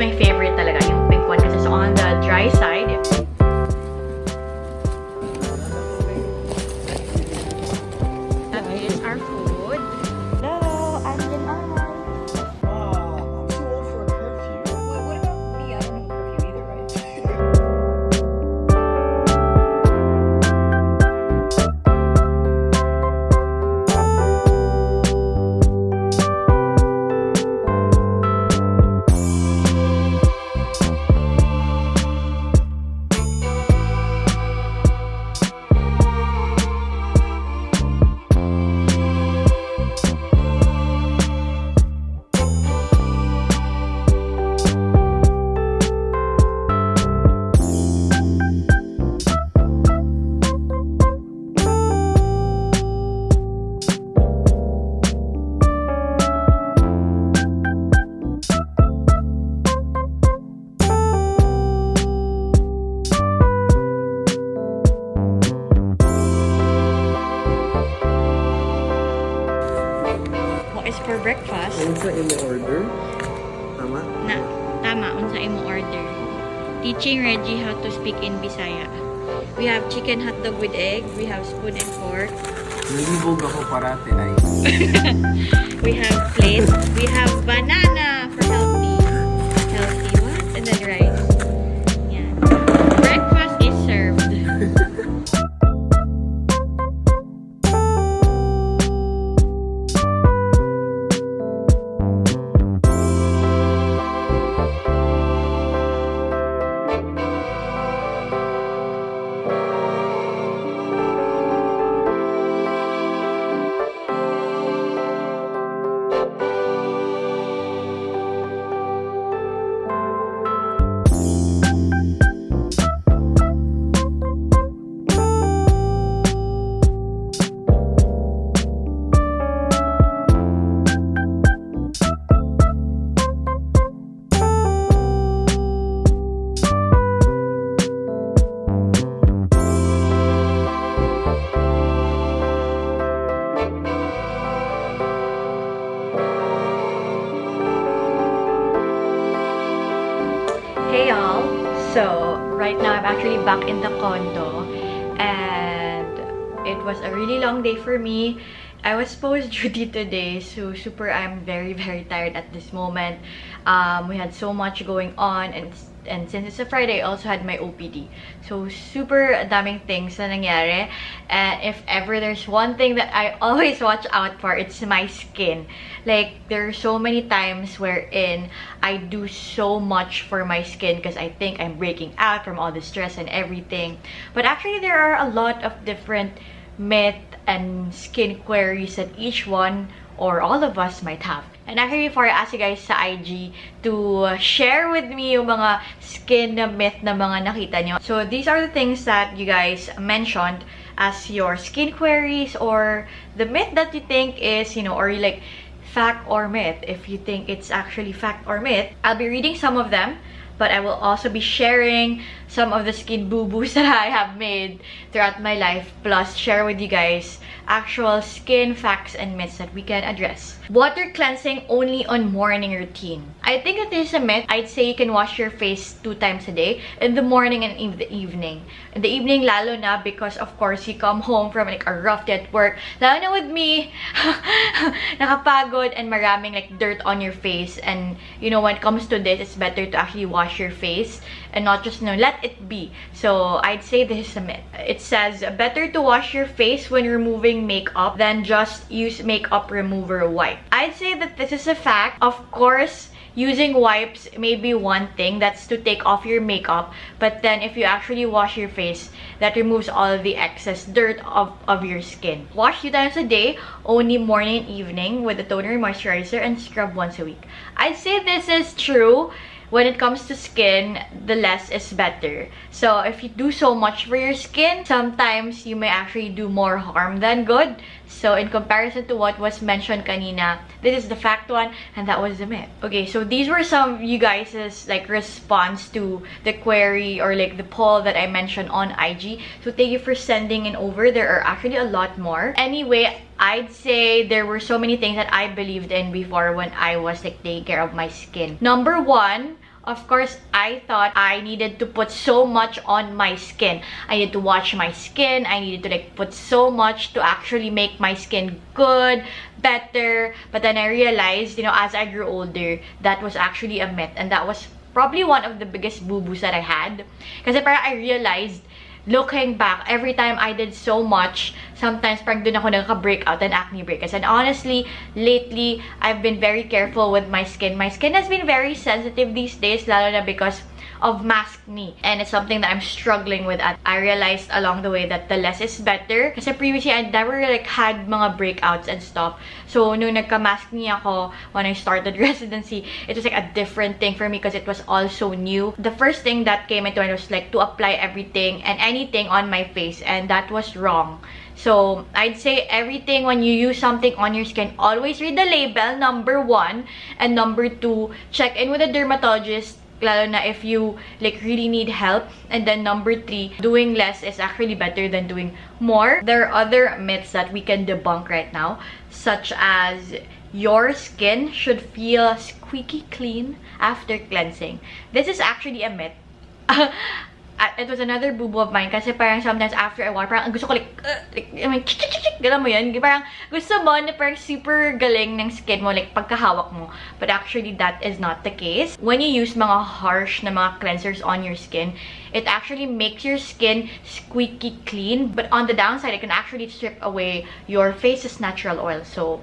my favorite talaga, yung pink one, kasi it's on the dry side. That is our food. Hello, I'm Janai. I'm too old for a curfew. What about me? I don't know curfew either, right? What is for breakfast? Ano sa imo order? Tama? Na, tama, unsa imo order. Teaching Reggie how to speak in Bisaya. We have chicken hotdog with egg. We have spoon and fork. Nalibog ako parate ay. We have plate. We have banana for healthy. Healthy what? And then rice. Yeah. Breakfast is served. Hey y'all, so right now I'm actually back in the condo and it was a really long day for me. I was post duty today, so I'm very tired at this moment. We had so much going on and since it's a Friday, I also had my OPD. So super daming things na nangyari. And if ever there's one thing that I always watch out for, it's my skin. Like, there are so many times wherein I do so much for my skin because I think I'm breaking out from all the stress and everything. But actually, there are a lot of different myth and skin queries that each one or all of us might have. And actually, before I ask you guys sa IG to share with me yung mga skin na myth na mga nakita nyo. So, these are the things that you guys mentioned as your skin queries or the myth that you think is, you know, or like fact or myth. If you think it's actually fact or myth, I'll be reading some of them. But I will also be sharing some of the skin boo-boos that I have made throughout my life, plus share with you guys actual skin facts and myths that we can address. Water cleansing only on morning routine. I think that is a myth. I'd say you can wash your face 2 times a day, in the morning and in the evening. In the evening, lalo na because of course you come home from like a rough day at work. Lalo na with me, nakapagod and maraming like dirt on your face. And you know, when it comes to this, it's better to actually wash your face and not just, you know, let it be. So I'd say this is a myth. It says better to wash your face when removing makeup than just use makeup remover wipe. I'd say that this is a fact. Of course, using wipes may be one thing, that's to take off your makeup, but then if you actually wash your face, that removes all of the excess dirt of your skin. Wash 2 times a day, only morning and evening with a toner, moisturizer, and scrub once a week. I'd say this is true. When it comes to skin, the less is better. So if you do so much for your skin, sometimes you may actually do more harm than good. So in comparison to what was mentioned kanina, this is the fact one and that was the myth. Okay, so these were some of you guys' like response to the query or like the poll that I mentioned on IG. So thank you for sending it over. There are actually a lot more. Anyway, I'd say there were so many things that I believed in before when I was like taking care of my skin. Number one, Of course, I thought I needed to put so much on my skin. I needed to wash my skin. I needed to like put so much to actually make my skin good, better. But then I realized, you know, as I grew older, that was actually a myth. And that was probably one of the biggest boo-boos that I had. Kasi parang I realized, looking back, every time I did so much, sometimes parang dun ako nagka-breakout and acne breakouts. And honestly, lately, I've been very careful with my skin. My skin has been very sensitive these days, lalo na because of maskne. And it's something that I'm struggling with. I realized along the way that the less is better. Kasi previously, I never like had mga breakouts and stuff. So, nung nagka-maskne ako, when I started residency, it was like a different thing for me because it was all so new. The first thing that came into it was like to apply everything and anything on my face. And that was wrong. So, I'd say everything when you use something on your skin, always read the label, number 1. And number 2, check in with a dermatologist, lalo na if you like really need help. And then number 3, doing less is actually better than doing more. There are other myths that we can debunk right now, such as your skin should feel squeaky clean after cleansing. This is actually a myth. It was another boo-boo of mine kasi parang sometimes after I wash, parang gusto ko like I mean, gala mo yun. Parang gusto mo na parang super galing ng skin mo, like pagkahawak mo. But actually, that is not the case. When you use mga harsh na mga cleansers on your skin, it actually makes your skin squeaky clean. But on the downside, it can actually strip away your face's natural oil. So,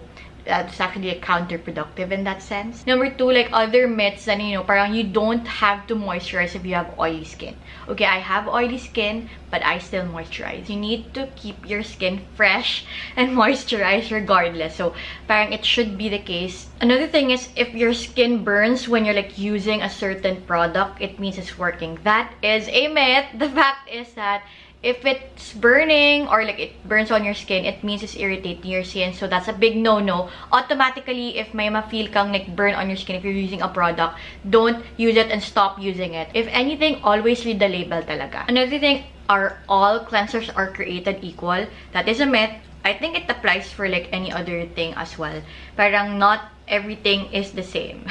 that's actually counterproductive in that sense. Number 2, like other myths that, you know, parang you don't have to moisturize if you have oily skin. Okay, I have oily skin, but I still moisturize. You need to keep your skin fresh and moisturized regardless. So, parang it should be the case. Another thing is, if your skin burns when you're like using a certain product, it means it's working. That is a myth. The fact is that if it's burning or like it burns on your skin, it means it's irritating your skin. So that's a big no-no. Automatically, if may ma-feel kang like burn on your skin if you're using a product, don't use it and stop using it. If anything, always read the label talaga. Another thing, are all cleansers are created equal? That is a myth. I think it applies for like any other thing as well. Parang not everything is the same.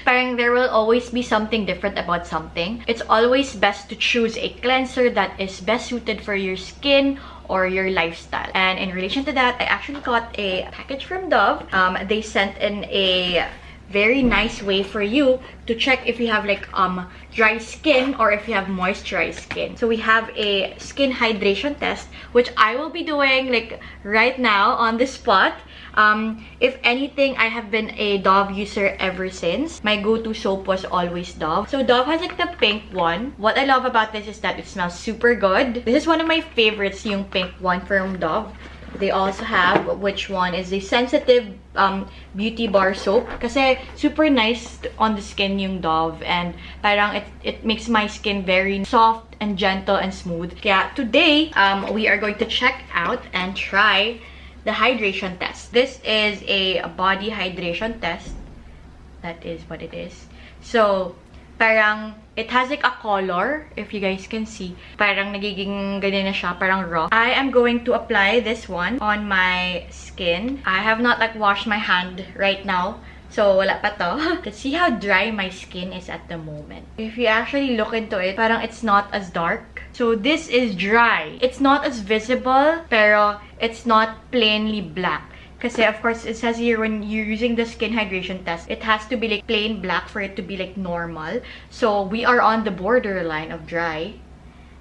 Parang there will always be something different about something. It's always best to choose a cleanser that is best suited for your skin or your lifestyle. And in relation to that, I actually got a package from Dove. They sent in a very nice way for you to check if you have like dry skin or if you have moisturized skin. So we have a skin hydration test, which I will be doing like right now on the spot. If anything, I have been a Dove user ever since. My go-to soap was always Dove. So Dove has like the pink one. What I love about this is that it smells super good. This is one of my favorites, yung pink one from Dove. They also have, which one is the sensitive beauty bar soap. Kasi super nice on the skin yung Dove. And parang it makes my skin very soft and gentle and smooth. Kaya today, we are going to check out and try the hydration test. This is a body hydration test. That is what it is. So, parang it has like a color, if you guys can see. Parang nagiging ganyan na siya, parang raw. I am going to apply this one on my skin. I have not like washed my hand right now, so wala pa to. Let's see how dry my skin is at the moment. If you actually look into it, parang it's not as dark. So this is dry. It's not as visible, pero it's not plainly black. Kasi of course, it says here when you're using the skin hydration test, it has to be like plain black for it to be like normal. So we are on the borderline of dry.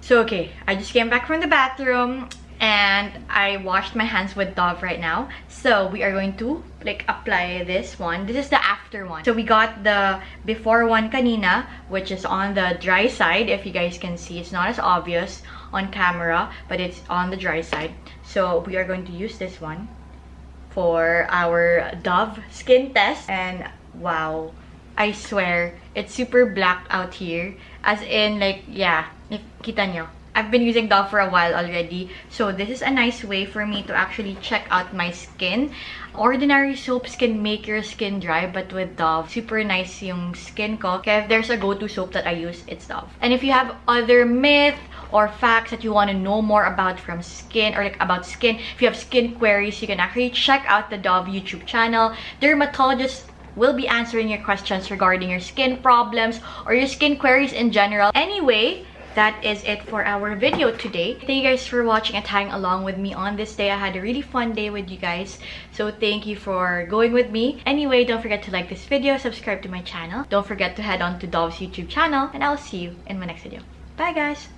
So okay, I just came back from the bathroom and I washed my hands with Dove right now. So we are going to like apply this one. This is the after one. So we got the before one kanina, which is on the dry side. If you guys can see, it's not as obvious on camera, but it's on the dry side. So we are going to use this one for our Dove skin test. And wow, I swear it's super black out here, as in like, yeah, if kita nyo, I've been using Dove for a while already, so this is a nice way for me to actually check out my skin. Ordinary soaps can make your skin dry, but with Dove, super nice yung skin ko. Kaya if there's a go-to soap that I use, it's Dove. And if you have other myth or facts that you want to know more about from skin, or like about skin, if you have skin queries, you can actually check out the Dove YouTube channel. Dermatologists will be answering your questions regarding your skin problems or your skin queries in general. Anyway, that is it for our video today. Thank you guys for watching and tagging along with me on this day. I had a really fun day with you guys, so thank you for going with me. Anyway, don't forget to like this video, subscribe to my channel. Don't forget to head on to Dove's YouTube channel, and I'll see you in my next video. Bye guys!